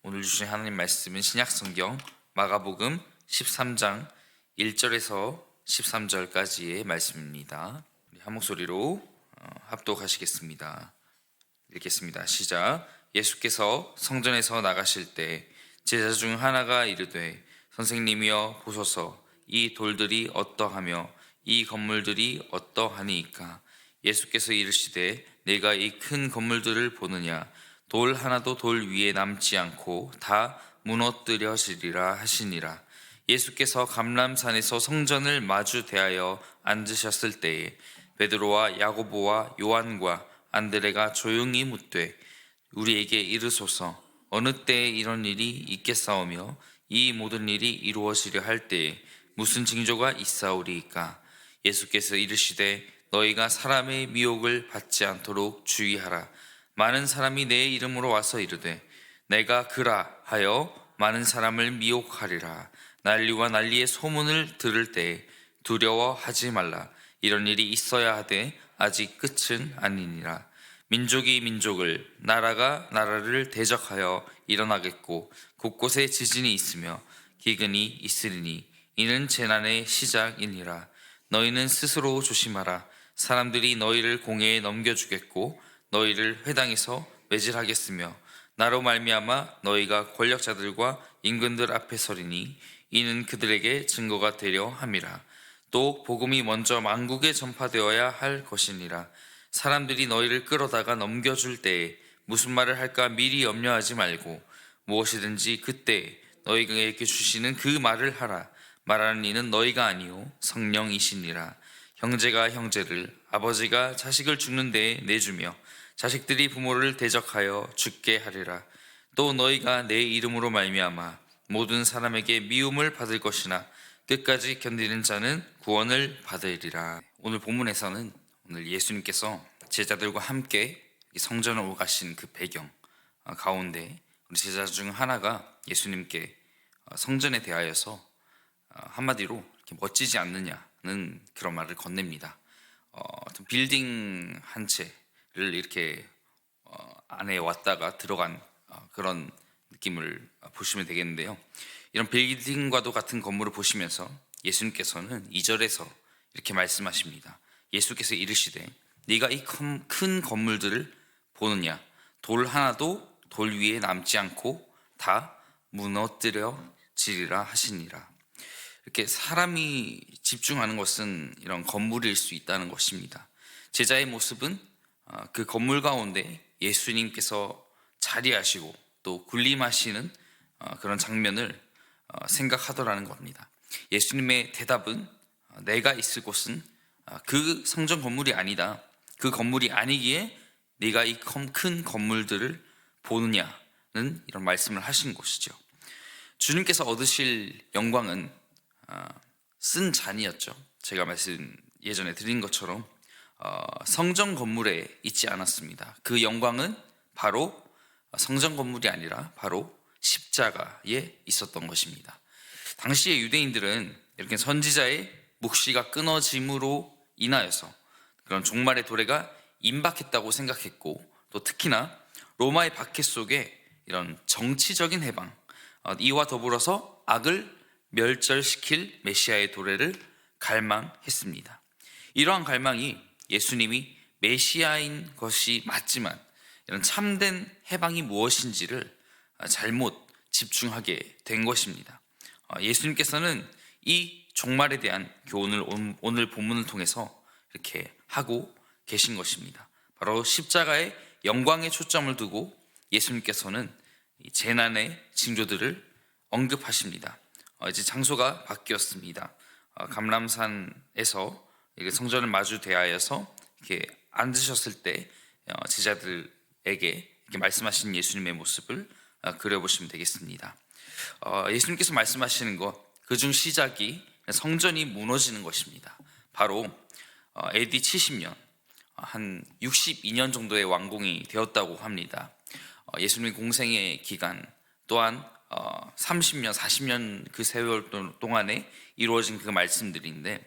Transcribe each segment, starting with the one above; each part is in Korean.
오늘 주신 하나님 말씀은 신약성경 마가복음 13장 1절에서 13절까지의 말씀입니다. 우리 한 목소리로 합독하시겠습니다. 읽겠습니다. 시작. 예수께서 성전에서 나가실 때 제자 중 하나가 이르되 선생님이여 보소서, 이 돌들이 어떠하며 이 건물들이 어떠하니이까? 예수께서 이르시되 내가 이 큰 건물들을 보느냐? 돌 하나도 돌 위에 남지 않고 다 무너뜨려지리라 하시니라. 예수께서 감람산에서 성전을 마주 대하여 앉으셨을 때에 베드로와 야고보와 요한과 안드레가 조용히 묻되 우리에게 이르소서, 어느 때에 이런 일이 있겠사오며 이 모든 일이 이루어지려 할 때에 무슨 징조가 있사오리이까? 예수께서 이르시되 너희가 사람의 미혹을 받지 않도록 주의하라. 많은 사람이 내 이름으로 와서 이르되 내가 그라 하여 많은 사람을 미혹하리라. 난리와 난리의 소문을 들을 때에 두려워하지 말라. 이런 일이 있어야 하되 아직 끝은 아니니라. 민족이 민족을, 나라가 나라를 대적하여 일어나겠고 곳곳에 지진이 있으며 기근이 있으리니 이는 재난의 시작이니라. 너희는 스스로 조심하라. 사람들이 너희를 공회에 넘겨주겠고 너희를 회당에서 매질하겠으며 나로 말미암아 너희가 권력자들과 임금들 앞에 서리니 이는 그들에게 증거가 되려 함이라. 또 복음이 먼저 만국에 전파되어야 할 것이니라. 사람들이 너희를 끌어다가 넘겨줄 때에 무슨 말을 할까 미리 염려하지 말고 무엇이든지 그때 너희에게 주시는 그 말을 하라. 말하는 이는 너희가 아니요 성령이시니라. 형제가 형제를, 아버지가 자식을 죽는 데에 내주며 자식들이 부모를 대적하여 죽게 하리라. 또 너희가 내 이름으로 말미암아 모든 사람에게 미움을 받을 것이나 끝까지 견디는 자는 구원을 받으리라. 오늘 본문에서는 오늘 예수님께서 제자들과 함께 성전을 오가신 그 배경 가운데 우리 제자 중 하나가 예수님께 성전에 대하여서 한마디로 이렇게 멋지지 않느냐는 그런 말을 건넵니다. 빌딩 한 채를 이렇게 안에 왔다가 들어간 그런 느낌을 보시면 되겠는데요. 이런 빌딩과도 같은 건물을 보시면서 예수님께서는 2절에서 이렇게 말씀하십니다. 예수께서 이르시되 네가 이 큰 건물들을 보느냐? 돌 하나도 돌 위에 남지 않고 다 무너뜨려지리라 하시니라. 이렇게 사람이 집중하는 것은 이런 건물일 수 있다는 것입니다. 제자의 모습은 그 건물 가운데 예수님께서 자리하시고 또 군림하시는 그런 장면을 생각하더라는 겁니다. 예수님의 대답은 내가 있을 곳은 그 성전 건물이 아니다. 그 건물이 아니기에 네가 이 큰 건물들을 보느냐는 이런 말씀을 하신 것이죠. 주님께서 얻으실 영광은 쓴 잔이었죠. 제가 예전에 드린 것처럼 성전 건물에 있지 않았습니다. 그 영광은 바로 성전 건물이 아니라 바로 십자가에 있었던 것입니다. 당시의 유대인들은 이렇게 선지자의 묵시가 끊어짐으로 인하여서 그런 종말의 도래가 임박했다고 생각했고, 또 특히나 로마의 박해 속에 이런 정치적인 해방, 이와 더불어서 악을 멸절시킬 메시아의 도래를 갈망했습니다. 이러한 갈망이 예수님이 메시아인 것이 맞지만 이런 참된 해방이 무엇인지를 잘못 집중하게 된 것입니다. 예수님께서는 이 종말에 대한 교훈을 오늘 본문을 통해서 이렇게 하고 계신 것입니다. 바로 십자가의 영광에 초점을 두고 예수님께서는 재난의 징조들을 언급하십니다. 이제 장소가 바뀌었습니다. 감람산에서 성전을 마주 대하여서 이렇게 앉으셨을 때 제자들에게 이렇게 말씀하신 예수님의 모습을 그려보시면 되겠습니다. 예수님께서 말씀하시는 것, 그중 시작이 성전이 무너지는 것입니다. 바로 AD 70년, 한 62년 정도의 완공이 되었다고 합니다. 예수님 공생의 기간 또한 30년, 40년 그 세월 동안에 이루어진 그 말씀들인데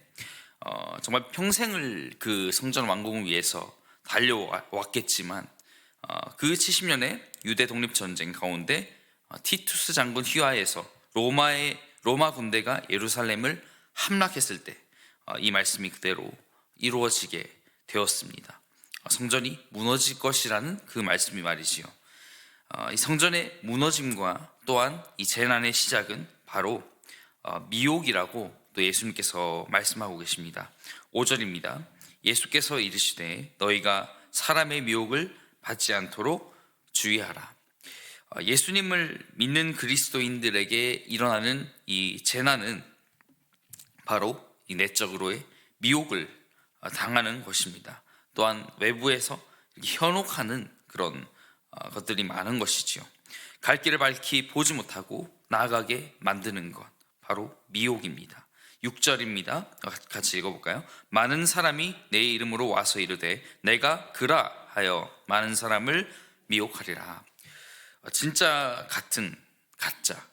정말 평생을 그 성전 완공을 위해서 달려왔겠지만 그 70년의 유대 독립전쟁 가운데 티투스 장군 휘하에서 로마 군대가 예루살렘을 함락했을 때 이 말씀이 그대로 이루어지게 되었습니다. 성전이 무너질 것이라는 그 말씀이 말이지요. 이 성전의 무너짐과 또한 이 재난의 시작은 바로 미혹이라고 또 예수님께서 말씀하고 계십니다. 5절입니다. 예수께서 이르시되 너희가 사람의 미혹을 받지 않도록 주의하라. 예수님을 믿는 그리스도인들에게 일어나는 이 재난은 바로 이 내적으로의 미혹을 당하는 것입니다. 또한 외부에서 현혹하는 그런 것들이 많은 것이지요. 갈 길을 밝히 보지 못하고 나아가게 만드는 것, 바로 미혹입니다. 6절입니다. 같이 읽어볼까요? 많은 사람이 내 이름으로 와서 이르되 내가 그라 하여 많은 사람을 미혹하리라. 진짜 같은 가짜,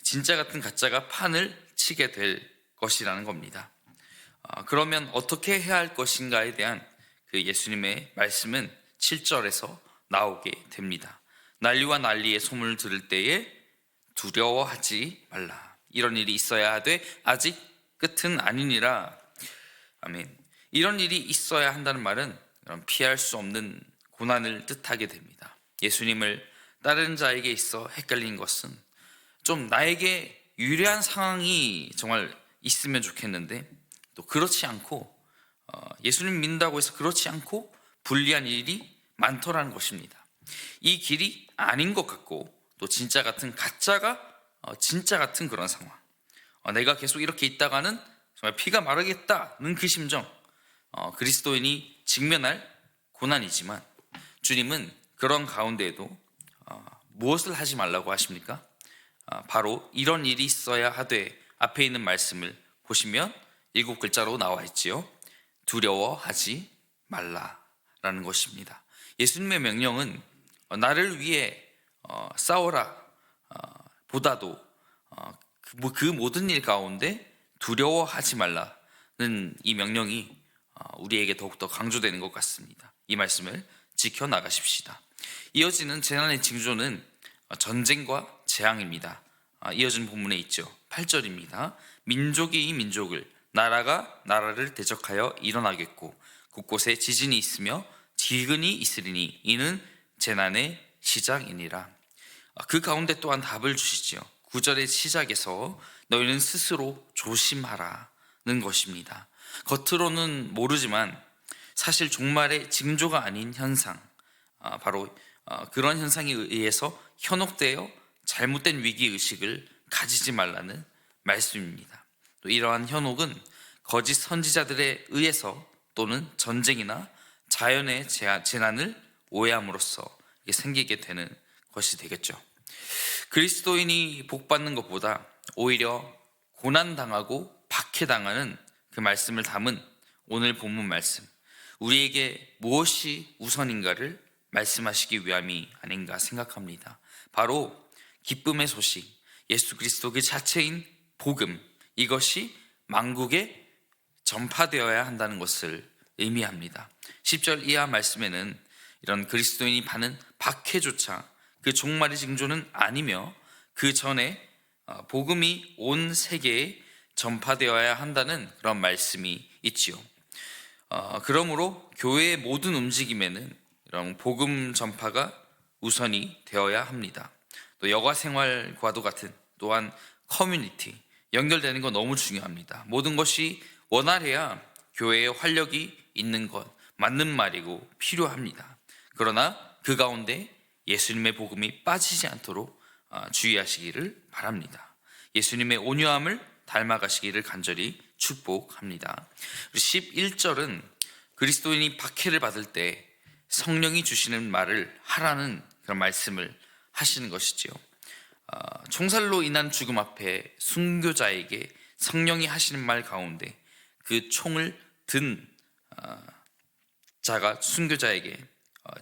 진짜 같은 가짜가 판을 치게 될 것이라는 겁니다. 그러면 어떻게 해야 할 것인가에 대한 그 예수님의 말씀은 7절에서 나오게 됩니다. 난리와 난리의 소문을 들을 때에 두려워하지 말라. 이런 일이 있어야 하되 아직 끝은 아니니라. 아멘. 이런 일이 있어야 한다는 말은 피할 수 없는 고난을 뜻하게 됩니다. 예수님을 따르는 자에게 있어 헷갈린 것은 좀 나에게 유리한 상황이 정말 있으면 좋겠는데 또 그렇지 않고 예수님 믿는다고 해서 그렇지 않고 불리한 일이 많더라는 것입니다. 이 길이 아닌 것 같고 또 진짜 같은 가짜가 진짜 같은 그런 상황, 내가 계속 이렇게 있다가는 정말 피가 마르겠다는 그 심정, 그리스도인이 직면할 고난이지만 주님은 그런 가운데에도 무엇을 하지 말라고 하십니까? 바로 이런 일이 있어야 하되 앞에 있는 말씀을 보시면 7글자로 나와 있지요. 두려워하지 말라라는 것입니다. 예수님의 명령은 나를 위해 싸워라 보다도 그 모든 일 가운데 두려워하지 말라는 이 명령이 우리에게 더욱더 강조되는 것 같습니다. 이 말씀을 지켜나가십시다. 이어지는 재난의 징조는 전쟁과 재앙입니다. 이어진 본문에 있죠. 8절입니다. 민족이 이 민족을, 나라가 나라를 대적하여 일어나겠고 곳곳에 지진이 있으며 기근이 있으리니 이는 재난의 시작이니라. 그 가운데 또한 답을 주시지요. 9절의 시작에서 너희는 스스로 조심하라는 것입니다. 겉으로는 모르지만 사실 종말의 징조가 아닌 현상, 바로 그런 현상에 의해서 현혹되어 잘못된 위기의식을 가지지 말라는 말씀입니다. 또 이러한 현혹은 거짓 선지자들에 의해서 또는 전쟁이나 자연의 재난을 오해함으로써 생기게 되는 것이 되겠죠. 그리스도인이 복받는 것보다 오히려 고난당하고 박해당하는 그 말씀을 담은 오늘 본문 말씀, 우리에게 무엇이 우선인가를 말씀하시기 위함이 아닌가 생각합니다. 바로 기쁨의 소식, 예수 그리스도 그 자체인 복음, 이것이 만국에 전파되어야 한다는 것을 의미합니다. 10절 이하 말씀에는 이런 그리스도인이 받는 박해조차 그 종말의 징조는 아니며 그 전에 복음이 온 세계에 전파되어야 한다는 그런 말씀이 있지요. 그러므로 교회의 모든 움직임에는 이런 복음 전파가 우선이 되어야 합니다. 또 여가 생활과도 같은 또한 커뮤니티 연결되는 건 너무 중요합니다. 모든 것이 원활해야 교회의 활력이 있는 것 맞는 말이고 필요합니다. 그러나 그 가운데 예수님의 복음이 빠지지 않도록 주의하시기를 바랍니다. 예수님의 온유함을 닮아가시기를 간절히 축복합니다. 11절은 그리스도인이 박해를 받을 때 성령이 주시는 말을 하라는 그런 말씀을 하시는 것이지요. 총살로 인한 죽음 앞에 순교자에게 성령이 하시는 말 가운데 그 총을 든 자가 순교자에게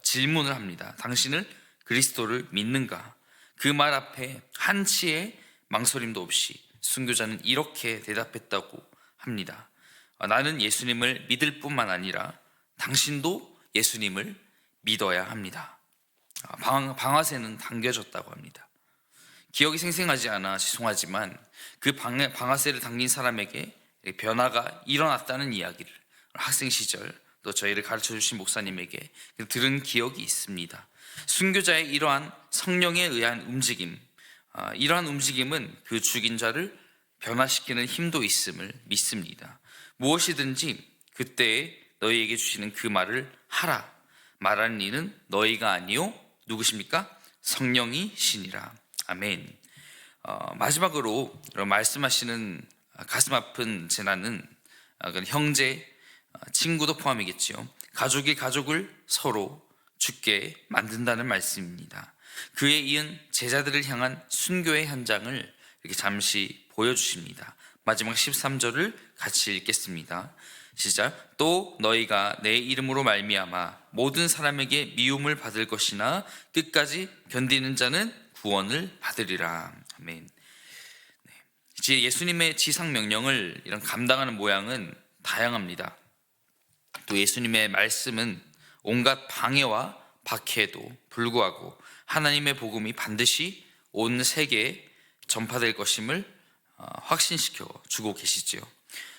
질문을 합니다. 당신을 그리스도를 믿는가? 그 말 앞에 한치의 망설임도 없이 순교자는 이렇게 대답했다고 합니다. 나는 예수님을 믿을 뿐만 아니라 당신도 예수님을 믿어야 합니다. 방아쇠는 당겨졌다고 합니다. 기억이 생생하지 않아 죄송하지만 그 방아쇠를 당긴 사람에게 변화가 일어났다는 이야기를 학생 시절 또 저희를 가르쳐 주신 목사님에게 들은 기억이 있습니다. 순교자의 이러한 성령에 의한 움직임, 이러한 움직임은 그 죽인 자를 변화시키는 힘도 있음을 믿습니다. 무엇이든지 그때에 너희에게 주시는 그 말을 하라. 말하는 이는 너희가 아니요 누구십니까? 성령이시니라. 아멘. 마지막으로 말씀하시는 가슴 아픈 재난은 형제, 친구도 포함이겠지요. 가족이 가족을 서로 죽게 만든다는 말씀입니다. 그에 이은 제자들을 향한 순교의 현장을 이렇게 잠시 보여주십니다. 마지막 13절을 같이 읽겠습니다. 시작. 또 너희가 내 이름으로 말미암아 모든 사람에게 미움을 받을 것이나 끝까지 견디는 자는 구원을 받으리라. 아멘. 이제 예수님의 지상 명령을 이런 감당하는 모양은 다양합니다. 또 예수님의 말씀은 온갖 방해와 박해에도 불구하고 하나님의 복음이 반드시 온 세계에 전파될 것임을 확신시켜 주고 계시지요.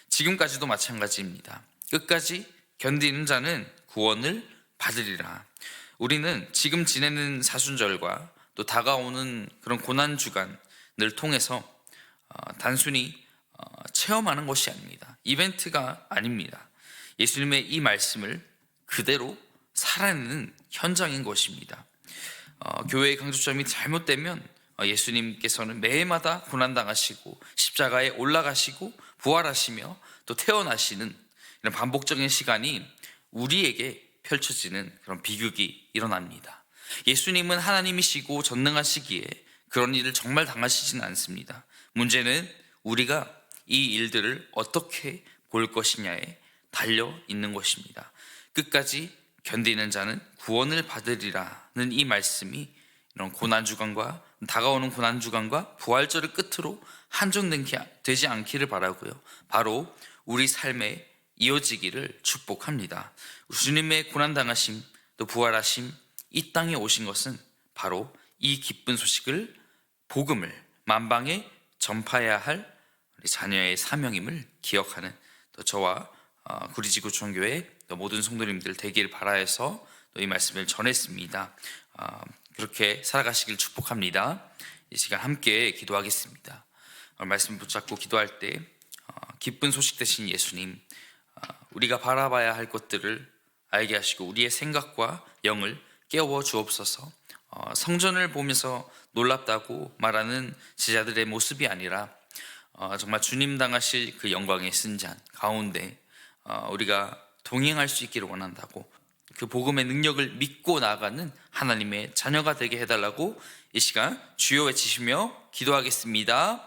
지금까지도 마찬가지입니다. 끝까지 견디는 자는 구원을 받으리라. 우리는 지금 지내는 사순절과 또 다가오는 그런 고난 주간을 통해서 단순히 체험하는 것이 아닙니다. 이벤트가 아닙니다. 예수님의 이 말씀을 그대로 살아내는 현장인 것입니다. 교회의 강조점이 잘못되면 예수님께서는 매해마다 고난당하시고 십자가에 올라가시고 부활하시며 또 태어나시는 이런 반복적인 시간이 우리에게 펼쳐지는 그런 비극이 일어납니다. 예수님은 하나님이시고 전능하시기에 그런 일을 정말 당하시지는 않습니다. 문제는 우리가 이 일들을 어떻게 볼 것이냐에 달려 있는 것입니다. 끝까지 견디는 자는 구원을 받으리라는 이 말씀이 이런 고난주간과 다가오는 고난주간과 부활절을 끝으로 한정되지 않기를 바라고요. 바로 우리 삶에 이어지기를 축복합니다. 주님의 고난당하심 또 부활하심 이 땅에 오신 것은 바로 이 기쁜 소식을 복음을 만방에 전파해야 할 우리 자녀의 사명임을 기억하는 또 저와 구리지구촌교회 또 모든 성도님들 되기를 바라해서 또 이 말씀을 전했습니다. 그렇게 살아가시길 축복합니다. 이 시간 함께 기도하겠습니다. 말씀 붙잡고 기도할 때 기쁜 소식 되신 예수님, 우리가 바라봐야 할 것들을 알게 하시고 우리의 생각과 영을 깨워 주옵소서. 성전을 보면서 놀랍다고 말하는 제자들의 모습이 아니라 정말 주님 당하실 그 영광의 승잔 가운데 우리가 동행할 수 있기를 원한다고, 그 복음의 능력을 믿고 나아가는 하나님의 자녀가 되게 해달라고 이 시간 주여 외치시며 기도하겠습니다.